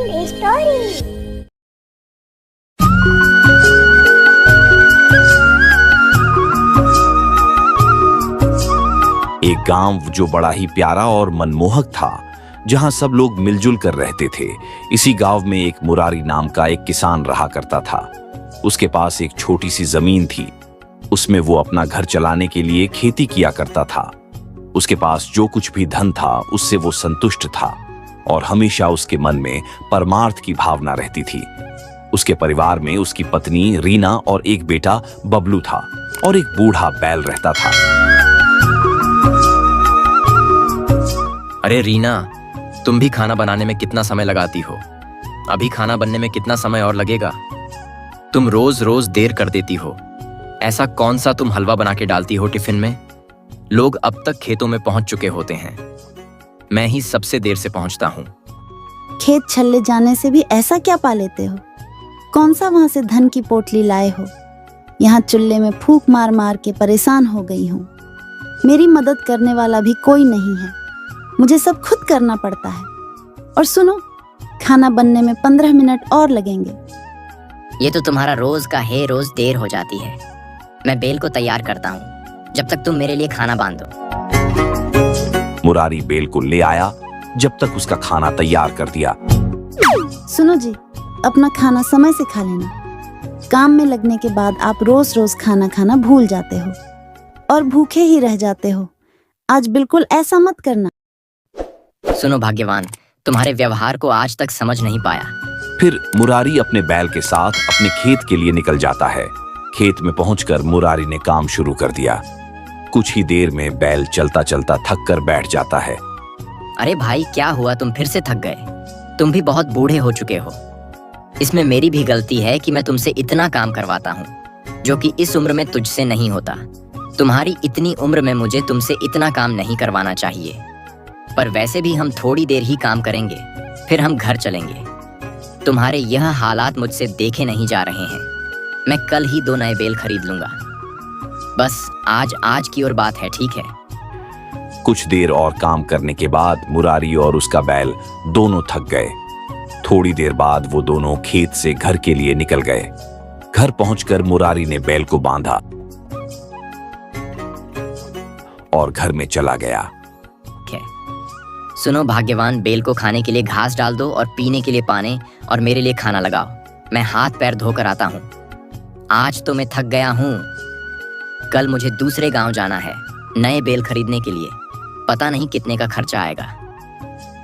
And story. एक गांव जो बड़ा ही प्यारा और मनमोहक था, जहां सब लोग मिलजुल कर रहते थे। इसी गांव में एक मुरारी नाम का एक किसान रहा करता था। उसके पास एक छोटी सी जमीन थी। उसमें वो अपना घर चलाने के लिए खेती किया करता था। उसके पास जो कुछ भी धन था उससे वो संतुष्ट था और हमेशा उसके मन में परमार्थ की भावना रहती थी। उसके परिवार में उसकी पत्नी रीना और एक बेटा बबलू था और एक बूढ़ा बैल रहता था। अरे रीना, तुम भी खाना बनाने में कितना समय लगाती हो? अभी खाना बनने में कितना समय और लगेगा? तुम रोज रोज देर कर देती हो। ऐसा कौन सा तुम हलवा बना के डालती हो टिफिन में? लोग अब तक खेतों में पहुंच चुके होते हैं। मैं ही सबसे देर से पहुंचता हूँ। खेत छल्ले जाने से भी ऐसा क्या पा लेते हो? कौन सा वहां से धन की पोटली लाए हो? यहाँ चुल्हे में फूंक मार मार के परेशान हो गई हूँ। मेरी मदद करने वाला भी कोई नहीं है। मुझे सब खुद करना पड़ता है। और सुनो, खाना बनने में 15 मिनट और लगेंगे। ये तो तुम्हारा रोज का है, रोज देर हो जाती है। मैं बेल को तैयार करता हूँ जब तक तुम मेरे लिए खाना बांध दो। मुरारी बेल को ले आया जब तक उसका खाना तैयार कर दिया। सुनो जी, अपना खाना समय से खा लेना। काम में लगने के बाद आप रोज रोज खाना खाना भूल जाते हो और भूखे ही रह जाते हो। आज बिल्कुल ऐसा मत करना। सुनो भाग्यवान, तुम्हारे व्यवहार को आज तक समझ नहीं पाया। फिर मुरारी अपने बैल के साथ अपने खेत के लिए निकल जाता है। खेत में पहुंचकर मुरारी ने काम शुरू कर दिया। कुछ ही देर में बैल चलता चलता थक कर बैठ जाता है। अरे भाई, क्या हुआ? तुम फिर से थक गए? तुम भी बहुत बूढ़े हो चुके हो। इसमें मेरी भी गलती है कि मैं तुमसे इतना काम करवाता हूँ, जो कि इस उम्र में तुझसे नहीं होता। तुम्हारी इतनी उम्र में मुझे तुमसे इतना काम नहीं करवाना चाहिए। पर वैसे भी हम थोड़ी देर ही काम करेंगे, फिर हम घर चलेंगे। तुम्हारे यह हालात मुझसे देखे नहीं जा रहे हैं। मैं कल ही 2 नए बैल खरीद लूंगा। बस आज की और बात है, ठीक है? कुछ देर और काम करने के बाद मुरारी और उसका बैल दोनों थक गए। थोड़ी देर बाद वो दोनों खेत से घर के लिए निकल गए। घर पहुंचकर मुरारी ने बैल को बांधा और घर में चला गया। सुनो भाग्यवान, बेल को खाने के लिए घास डाल दो और पीने के लिए पानी, और मेरे लिए खाना लगाओ। मैं हाथ पैर धोकर आता हूँ। आज तो मैं थक गया हूँ। कल मुझे दूसरे गांव जाना है नए बेल खरीदने के लिए। पता नहीं कितने का खर्चा आएगा,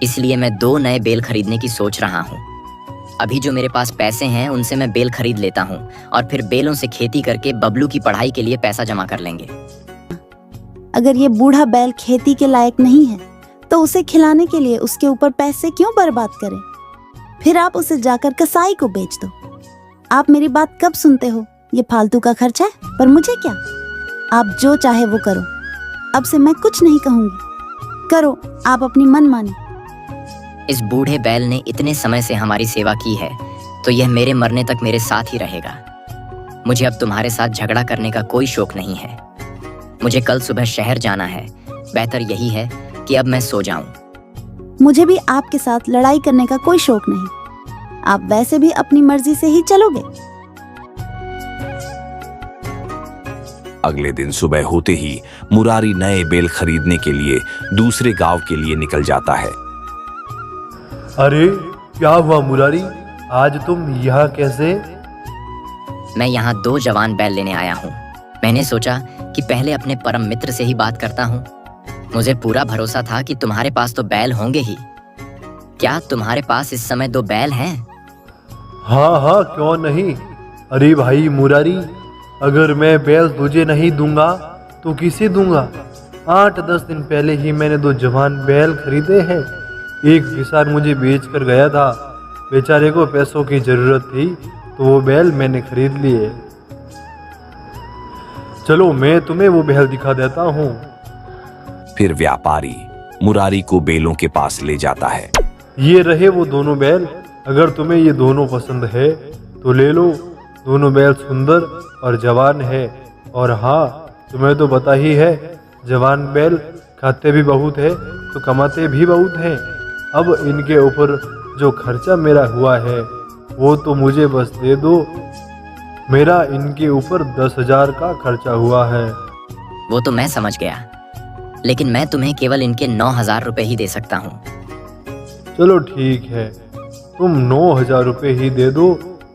इसलिए मैं 2 नए बेल खरीदने की सोच रहा हूँ। अभी जो मेरे पास पैसे हैं उनसे मैं बेल खरीद लेता हूँ और फिर बेलों से खेती करके बबलू की पढ़ाई के लिए पैसा जमा कर लेंगे। अगर ये बूढ़ा बैल खेती के लायक नहीं है तो उसे खिलाने के लिए उसके ऊपर पैसे क्यों बर्बाद करें? फिर आप उसे जाकर कसाई को बेच दो। आप मेरी बात कब सुनते हो? ये फालतू का खर्चा है, पर मुझे क्या? आप जो चाहे वो करो। अब से मैं कुछ नहीं कहूंगी। करो आप अपनी मनमानी। इस बूढ़े बैल ने इतने समय से हमारी सेवा की है, तो यह मेरे मरने तक मेरे साथ ही रहेगा। मुझे अब तुम्हारे साथ झगड़ा करने का कोई शौक नहीं है। मुझे कल सुबह शहर जाना है। बेहतर यही है कि अब मैं सो जाऊं। मुझे भी आपके साथ लड़ाई करने का कोई शौक नहीं। आप वैसे भी अपनी मर्जी से ही चलोगे। अगले दिन सुबह होते ही मुरारी नए बैल खरीदने के लिए दूसरे गांव के लिए निकल जाता है। अरे क्या हुआ मुरारी, आज तुम यहाँ कैसे? मैं यहाँ 2 जवान बैल लेने आया हूँ। मैंने सोचा कि पहले अपने परम मित्र से ही बात करता हूँ। मुझे पूरा भरोसा था कि तुम्हारे पास तो बैल होंगे ही। क्या तुम्हारे पास इस समय 2 बैल हैं? हाँ हाँ, क्यों नहीं। अरे भाई मुरारी, अगर मैं बैल तुझे नहीं दूंगा तो किसे दूंगा? 8-10 दिन पहले ही मैंने 2 जवान बैल खरीदे हैं। एक किसान मुझे बेच कर गया था। बेचारे को पैसों की जरूरत थी तो वो बैल मैंने खरीद लिए। चलो मैं तुम्हें वो बैल दिखा देता हूँ। फिर व्यापारी मुरारी को बैलों के पास ले जाता है। ये रहे वो दोनों बैल। अगर तुम्हें ये दोनों पसंद है तो ले लो। दोनों बैल सुंदर और जवान है। और हाँ, तुम्हें तो पता ही है, जवान बैल खाते भी बहुत है तो कमाते भी बहुत हैं। अब इनके ऊपर जो खर्चा मेरा हुआ है वो तो मुझे बस दे दो। मेरा इनके ऊपर 10,000 का खर्चा हुआ है। वो तो मैं समझ गया, लेकिन मैं तुम्हें केवल इनके 9,000 रुपए ही दे सकता हूँ। चलो ठीक है, तुम 9,000 रुपये ही दे दो,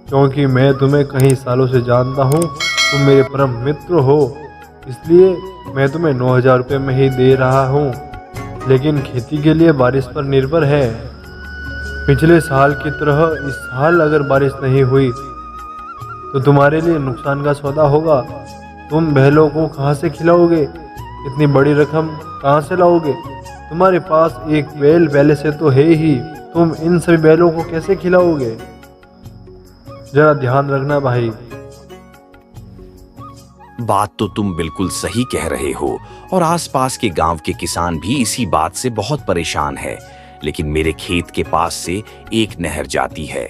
क्योंकि मैं तुम्हें कई सालों से जानता हूँ, तुम मेरे परम मित्र हो, इसलिए मैं तुम्हें 9,000 रुपये में ही दे रहा हूँ। लेकिन खेती के लिए बारिश पर निर्भर है। पिछले साल की तरह इस साल अगर बारिश नहीं हुई तो तुम्हारे लिए नुकसान का सौदा होगा। तुम बैलों को कहाँ से खिलाओगे? इतनी बड़ी रकम कहाँ से लाओगे? तुम्हारे पास एक बैल पहले से तो है ही, तुम इन सभी बैलों को कैसे खिलाओगे? जरा ध्यान रखना भाई। बात तो तुम बिल्कुल सही कह रहे हो और आसपास के गांव के किसान भी इसी बात से बहुत परेशान है। लेकिन मेरे खेत के पास से एक नहर जाती है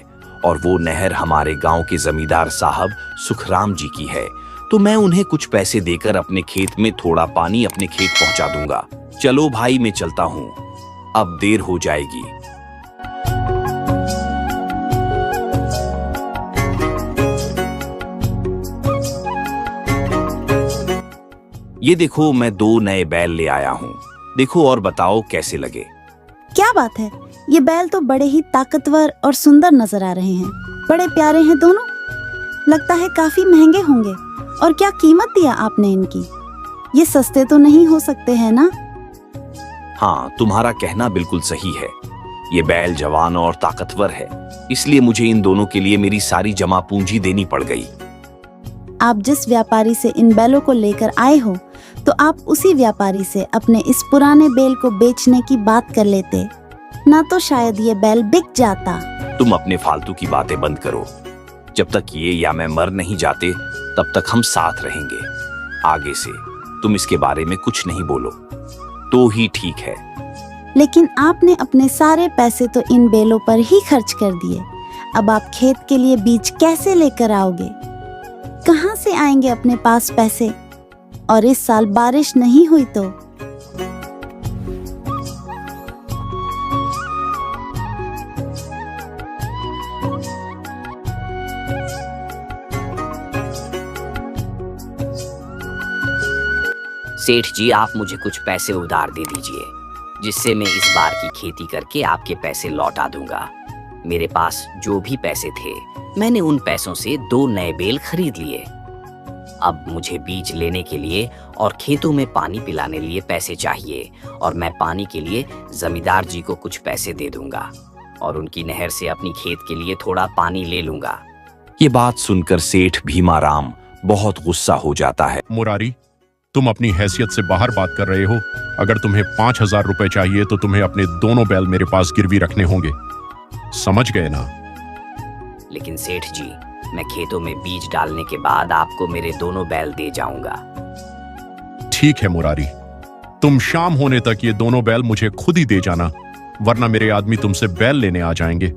और वो नहर हमारे गांव के जमींदार साहब सुखराम जी की है, तो मैं उन्हें कुछ पैसे देकर अपने खेत में थोड़ा पानी अपने खेत पहुंचा दूंगा। चलो भाई, मैं चलता हूं, अब देर हो जाएगी। ये देखो, मैं 2 नए बैल ले आया हूँ, देखो और बताओ कैसे लगे। क्या बात है, ये बैल तो बड़े ही ताकतवर और सुंदर नजर आ रहे हैं। बड़े प्यारे हैं दोनों, लगता है काफी महंगे होंगे। और क्या कीमत दिया आपने इनकी? ये सस्ते तो नहीं हो सकते हैं ना? हाँ, तुम्हारा कहना बिल्कुल सही है। ये बैल जवान और ताकतवर है, इसलिए मुझे इन दोनों के लिए मेरी सारी जमा पूंजी देनी पड़ गई। आप जिस व्यापारी से इन बैलों को लेकर आए हो, तो आप उसी व्यापारी से अपने इस पुराने बैल को बेचने की बात कर लेते, ना तो शायद ये बैल बिक जाता। तुम अपने फालतू की बातें बंद करो। जब तक ये या मैं मर नहीं जाते तब तक हम साथ रहेंगे। आगे से तुम इसके बारे में कुछ नहीं बोलो तो ही ठीक है। लेकिन आपने अपने सारे पैसे तो इन बैलों पर ही खर्च कर दिए। अब आप खेत के लिए बीज कैसे लेकर आओगे? कहाँ से आएंगे अपने पास पैसे? और इस साल बारिश नहीं हुई तो? सेठ जी, आप मुझे कुछ पैसे उधार दे दीजिए, जिससे मैं इस बार की खेती करके आपके पैसे लौटा दूंगा। मेरे पास जो भी पैसे थे, मैंने उन पैसों से 2 नए बैल खरीद लिए। अब मुझे बीज लेने के लिए और खेतों में पानी पिलाने लिए पैसे चाहिए, और मैं पानी के लिए जमींदार जी को कुछ पैसे दे दूंगा और उनकी नहर से अपनी खेत के लिए थोड़ा पानी ले लूंगा। ये बात सुनकर सेठ भीमाराम बहुत गुस्सा हो जाता है। मुरारी, तुम अपनी हैसियत से बाहर बात कर रहे हो। अगर तुम्हें 5,000 रुपए चाहिए तो तुम्हें अपने दोनों बैल मेरे पास गिरवी रखने होंगे, समझ गए ना? लेकिन सेठ जी, मैं खेतों में बीज डालने के बाद आपको मेरे दोनों बैल दे जाऊंगा। ठीक है मुरारी, तुम शाम होने तक ये दोनों बैल मुझे खुद ही दे जाना, वरना मेरे आदमी तुमसे बैल लेने आ जाएंगे।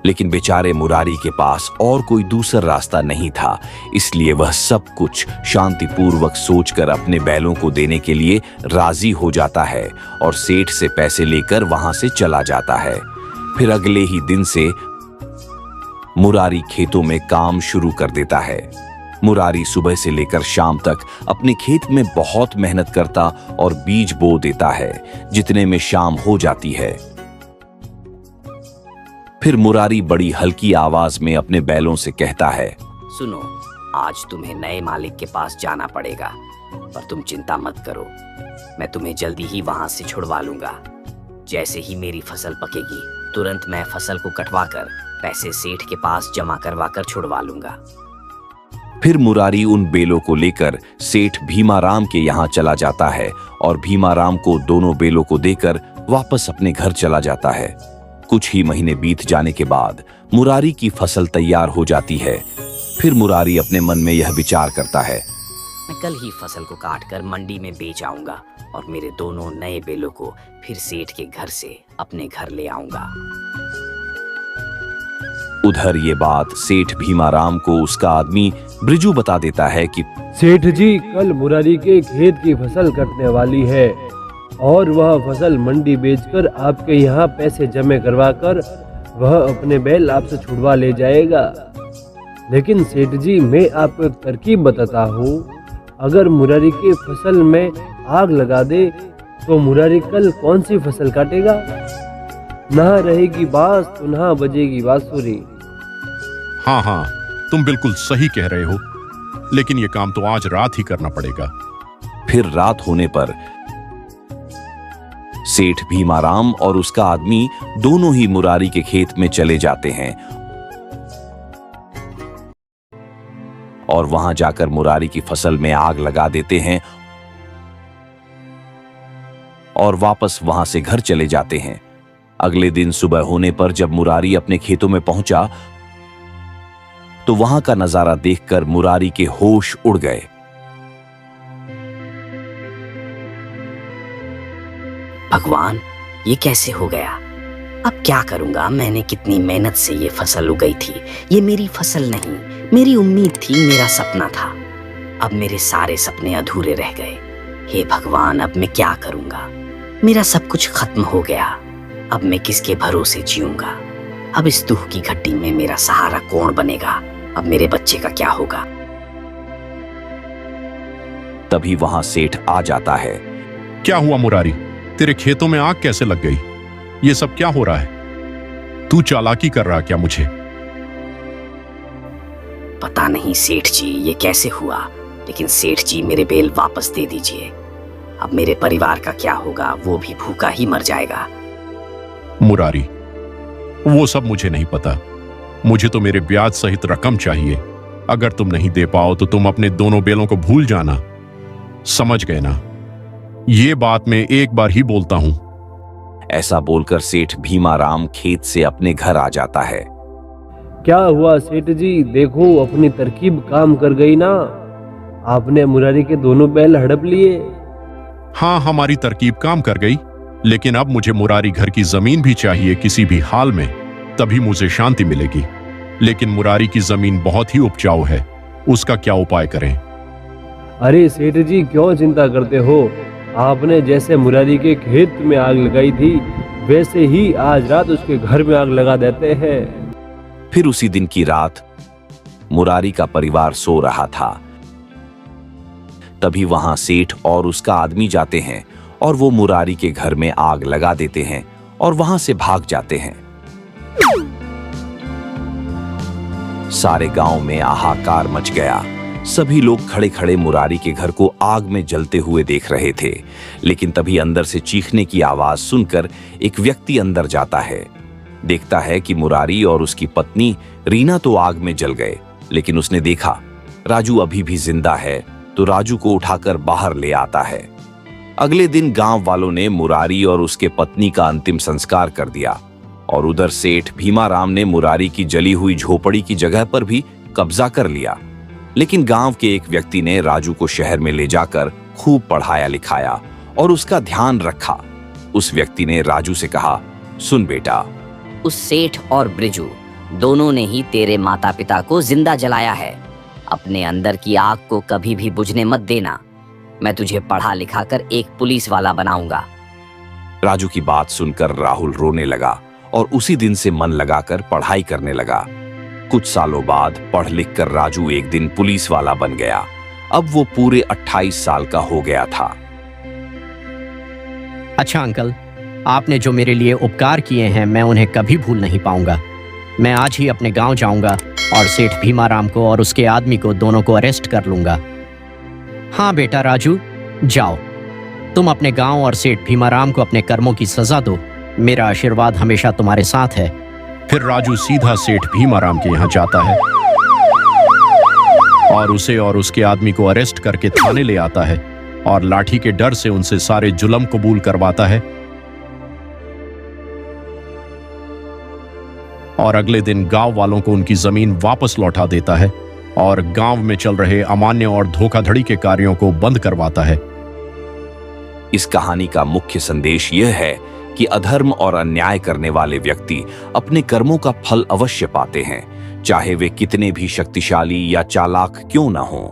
लेकिन बेचारे मुरारी के पास और कोई दूसरा रास्ता नहीं था, इसलिए वह सब कुछ शांतिपूर्वक सोचकर अपने बैलों को देने के लिए राजी हो जाता है और सेठ से पैसे लेकर वहां से चला जाता है। फिर अगले ही दिन से मुरारी खेतों में काम शुरू कर देता है। मुरारी सुबह से लेकर शाम तक अपने खेत में बहुत मेहनत करता और बीज बो देता है, जितने में शाम हो जाती है। फिर मुरारी बड़ी हल्की आवाज में अपने बैलों से कहता है, सुनो, आज तुम्हें नए मालिक के पास जाना पड़ेगा, पर तुम चिंता मत करो, मैं तुम्हें जल्दी ही वहां से छुड़वा लूंगा। जैसे ही मेरी फसल पकेगी, तुरंत मैं फसल को कटवाकर पैसे सेठ के पास जमा करवाकर छुड़वा लूंगा। फिर मुरारी उन बेलों को लेकर सेठ भीमाराम के यहाँ चला जाता है और भीमाराम को दोनों बेलों को देकर वापस अपने घर चला जाता है। कुछ ही महीने बीत जाने के बाद मुरारी की फसल तैयार हो जाती है। फिर मुरारी अपने मन में यह विचार करता है, मैं कल ही फसल को काटकर मंडी में बेच आऊंगा और मेरे दोनों नए बेलों को फिर सेठ के घर से अपने घर ले आऊंगा। उधर ये बात सेठ भीमाराम को उसका आदमी ब्रिजू बता देता है कि सेठ जी, कल मुरारी के खेत की फसल कटने वाली है और वह फसल मंडी बेचकर आपके यहाँ पैसे जमा करवाकर वह अपने बैल आपसे छुड़वा ले जाएगा। लेकिन सेठ जी, मैं आपको एक तरकीब बताता हूँ। अगर मुरारी के फसल में आग लगा दे तो मुरारी कल कौन सी फसल काटेगा? ना रहेगी बांस तो ना बजेगी बांसुरी। हाँ हाँ, तुम बिल्कुल सही कह रहे हो, लेकिन ये काम तो आज रात ही करना पड़ेगा। फिर रात होने पर सेठ भीमाराम और उसका आदमी दोनों ही मुरारी के खेत में चले जाते हैं और वहां जाकर मुरारी की फसल में आग लगा देते हैं और वापस वहां से घर चले जाते हैं। अगले दिन सुबह होने पर जब मुरारी अपने खेतों में पहुंचा तो वहां का नजारा देखकर मुरारी के होश उड़ गए। भगवान, ये कैसे हो गया? अब क्या करूंगा? मैंने कितनी मेहनत से ये फसल उगाई थी। ये मेरी फसल नहीं, मेरी उम्मीद थी, मेरा सपना था। अब मेरे सारे सपने अधूरे रह गए। हे भगवान, अब मैं क्या करूंगा? मेरा सब कुछ खत्म हो गया। अब मैं किसके भरोसे जीऊंगा? अब इस दुख की घट्टी में मेरा सहारा कौन बनेगा? अब मेरे बच्चे का क्या होगा? तभी वहां सेठ आ जाता है। क्या हुआ मुरारी? तेरे खेतों में आग कैसे लग गई? ये सब क्या हो रहा है? तू चालाकी कर रहा क्या मुझे? पता नहीं सेठ जी ये कैसे हुआ, लेकिन सेठ जी मेरे बेल वापस दे दीजिए। अब मेरे परिवार का क्या होगा? वो भी भूखा ही मर जाएगा। मुरारी, वो सब मुझे नहीं पता। मुझे तो मेरे ब्याज सहित रकम चाहिए। अगर तुम नहीं दे पाओ तो तुम अपने दोनों बेलों को भूल जाना। समझ गए ना? ये बात मैं एक बार ही बोलता हूं। ऐसा बोलकर सेठ भीमाराम खेत से अपने घर आ जाता है। क्या हुआ सेठ जी? देखो, अपनी तरकीब काम कर गई ना। आपने मुरारी के दोनों बैल हड़प लिए। हाँ, हमारी तरकीब काम कर गई, लेकिन अब मुझे मुरारी घर की जमीन भी चाहिए किसी भी हाल में, तभी मुझे शांति मिलेगी। लेकिन मुरारी की जमीन बहुत ही उपजाऊ है, उसका क्या उपाय करें? अरे सेठ जी, क्यों चिंता करते हो? आपने जैसे मुरारी के खेत में आग लगाई थी, वैसे ही आज रात उसके घर में आग लगा देते हैं। फिर उसी दिन की रात मुरारी का परिवार सो रहा था। तभी वहां सेठ और उसका आदमी जाते हैं और वो मुरारी के घर में आग लगा देते हैं और वहां से भाग जाते हैं। सारे गांव में हाहाकार मच गया। सभी लोग खड़े खड़े मुरारी के घर को आग में जलते हुए देख रहे थे। लेकिन तभी अंदर से चीखने की आवाज सुनकर एक व्यक्ति अंदर जाता है। देखता है कि मुरारी और उसकी पत्नी रीना तो आग में जल गए, लेकिन उसने देखा राजू अभी भी जिंदा है, तो राजू को उठाकर बाहर ले आता है। अगले दिन गांव वालों ने मुरारी और उसके पत्नी का अंतिम संस्कार कर दिया और उधर सेठ भीमाराम ने मुरारी की जली हुई झोपड़ी की जगह पर भी कब्जा कर लिया। लेकिन गांव के एक व्यक्ति ने राजू को शहर में ले जाकर खूब पढ़ाया लिखाया और उसका ध्यान रखा। उस व्यक्ति ने राजू से कहा, सुन बेटा, उस सेठ और ब्रिजू दोनों ने ही तेरे माता पिता को जिंदा जलाया है। अपने अंदर की आग को कभी भी बुझने मत देना। मैं तुझे पढ़ा लिखा कर एक पुलिस वाला बनाऊंगा। राजू की बात सुनकर राहुल रोने लगा और उसी दिन से मन लगाकर पढ़ाई करने लगा। कुछ सालों बाद पढ़ लिख कर राजू एक दिन पुलिस वाला बन गया। अब वो पूरे 28 साल का हो गया था। अच्छा अंकल, आपने जो मेरे लिए उपकार किए हैं मैं उन्हें कभी भूल नहीं पाऊंगा। मैं आज ही अपने गांव जाऊंगा और सेठ भीमाराम को और उसके आदमी को दोनों को अरेस्ट कर लूंगा। हाँ बेटा राजू, जाओ। तुम अपने गांव और सेठ भीमाराम को अपने कर्मों की सजा दो। मेरा आशीर्वाद हमेशा तुम्हारे साथ है। फिर राजू सीधा सेठ भीमाराम के यहाँ जाता है और उसे और उसके आदमी को अरेस्ट करके थाने ले आता है और लाठी के डर से उनसे सारे जुल्म कबूल करवाता है। और अगले दिन गांव वालों को उनकी जमीन वापस लौटा देता है और गांव में चल रहे अमान्य और धोखाधड़ी के कार्यों को बंद करवाता है। इस कहानी का मुख्य संदेश यह है कि अधर्म और अन्याय करने वाले व्यक्ति अपने कर्मों का फल अवश्य पाते हैं, चाहे वे कितने भी शक्तिशाली या चालाक क्यों न हों।